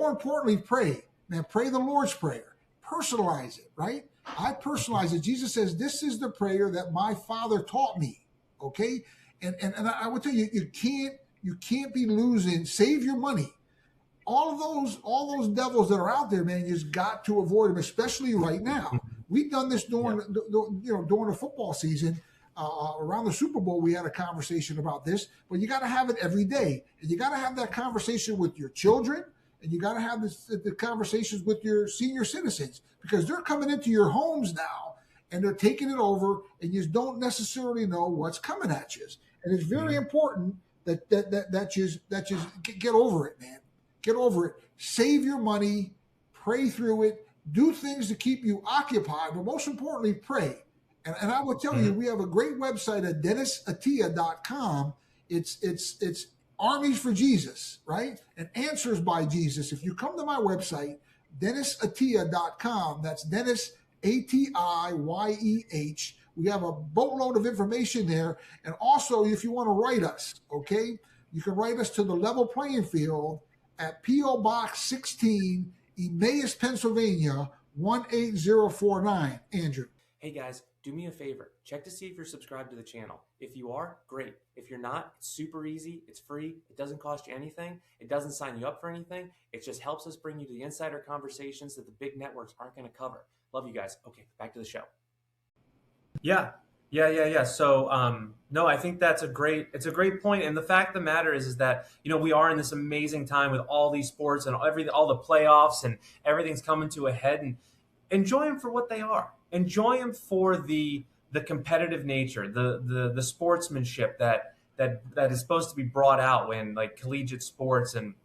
more importantly, pray. Man, pray the Lord's Prayer. Personalize it, right? I personalize it. Jesus says, this is the prayer that my Father taught me. Okay? And I would tell you, you can't be losing. Save your money. All those devils that are out there, man, you just got to avoid them, especially right now. We've done this during the football season. Around the Super Bowl, we had a conversation about this, but you got to have it every day. And you got to have that conversation with your children, and you got to have the conversations with your senior citizens, because they're coming into your homes now and they're taking it over, and you don't necessarily know what's coming at you. And it's very important that you get over it, man. Get over it. Save your money. Pray through it. Do things to keep you occupied, but most importantly, pray. And I will tell you, we have a great website at DennisAtia.com. It's Armies for Jesus, right? And Answers by Jesus. If you come to my website, DennisAtia.com, that's Dennis, ATIYEH. We have a boatload of information there. And also, if you want to write us, okay, you can write us to the Level Playing Field at P.O. Box 16, Emmaus, Pennsylvania, 18049. Andrew. Hey guys, do me a favor. Check to see if you're subscribed to the channel. If you are, great. If you're not, it's super easy. It's free. It doesn't cost you anything. It doesn't sign you up for anything. It just helps us bring you the insider conversations that the big networks aren't going to cover. Love you guys. Okay, back to the show. Yeah. So, no, I think it's a great point. And the fact of the matter is that, we are in this amazing time with all these sports and all the playoffs, and everything's coming to a head, and enjoy them for what they are. Enjoy them for the competitive nature, the sportsmanship that is supposed to be brought out when, like, collegiate sports and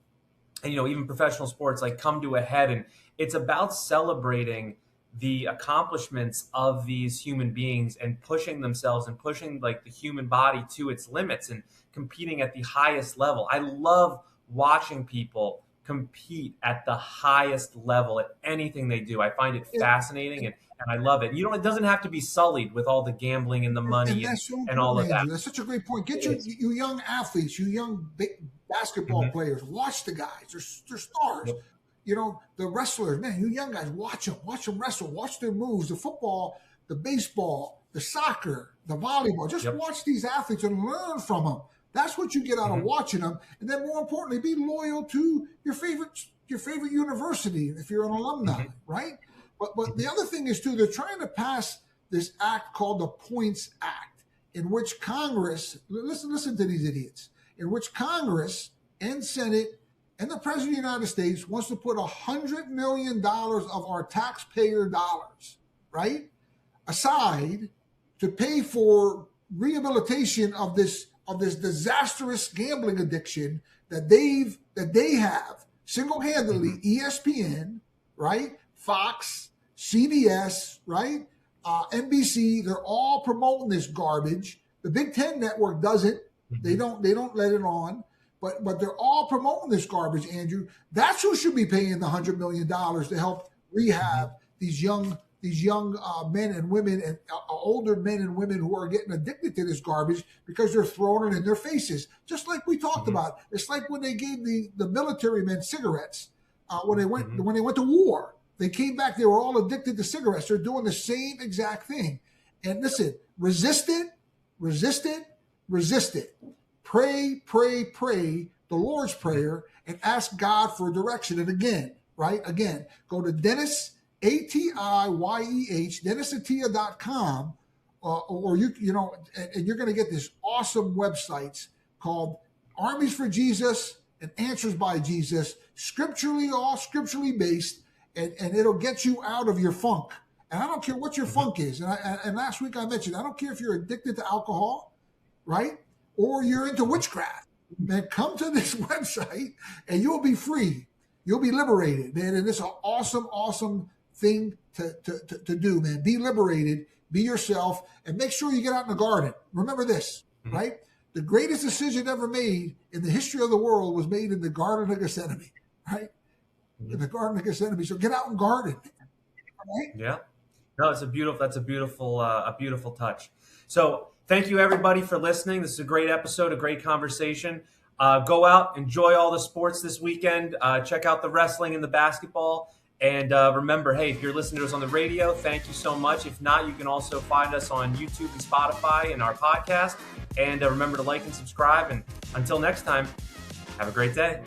even professional sports come to a head. And it's about celebrating the accomplishments of these human beings and pushing themselves and pushing the human body to its limits and competing at the highest level. I love watching people compete at the highest level at anything they do. I find it fascinating, and I love it. It doesn't have to be sullied with all the gambling and the money and all of that. That's such a great point. Get you young athletes, you young basketball players, watch the guys. They're stars. Yep. The wrestlers, man, you young guys, watch them wrestle, watch their moves, the football, the baseball, the soccer, the volleyball. Just watch these athletes and learn from them. That's what you get out of watching them. And then more importantly, be loyal to your favorite university if you're an alumni, right? But the other thing is, too, they're trying to pass this act called the Points Act, in which Congress, listen to these idiots, in which Congress and Senate and the President of the United States wants to put $100 million of our taxpayer dollars, right, aside to pay for rehabilitation of this disastrous gambling addiction that they have single-handedly. ESPN, right, Fox, CBS, right, NBC, they're all promoting this garbage. The Big Ten Network doesn't. They don't let it on. But they're all promoting this garbage, Andrew. That's who should be paying the $100 million to help rehab these young men and women and older men and women who are getting addicted to this garbage because they're throwing it in their faces. Just like we talked about. It's like when they gave the military men cigarettes when they went to war. They came back, they were all addicted to cigarettes. They're doing the same exact thing. And listen, resist it. Pray the Lord's Prayer and ask God for direction. And again, go to Dennis, ATIYEH, DennisAtia.com, or and you're going to get this awesome websites called Armies for Jesus and Answers by Jesus, all scripturally based, and it'll get you out of your funk. And I don't care what your funk is. And last week I mentioned, I don't care if you're addicted to alcohol, right? Or you're into witchcraft. Man, come to this website and you'll be free. You'll be liberated, man. And it's an awesome, awesome thing to do, man. Be liberated, be yourself, and make sure you get out in the garden. Remember this, right? The greatest decision ever made in the history of the world was made in the Garden of Gethsemane, right? In the Garden of Gethsemane. So get out and garden. Right? Yeah. No, that's a beautiful touch. So thank you everybody for listening. This is a great episode, a great conversation. Go out, enjoy all the sports this weekend. Check out the wrestling and the basketball. And remember, hey, if you're listening to us on the radio, thank you so much. If not, you can also find us on YouTube and Spotify and our podcast. And remember to like and subscribe. And until next time, have a great day.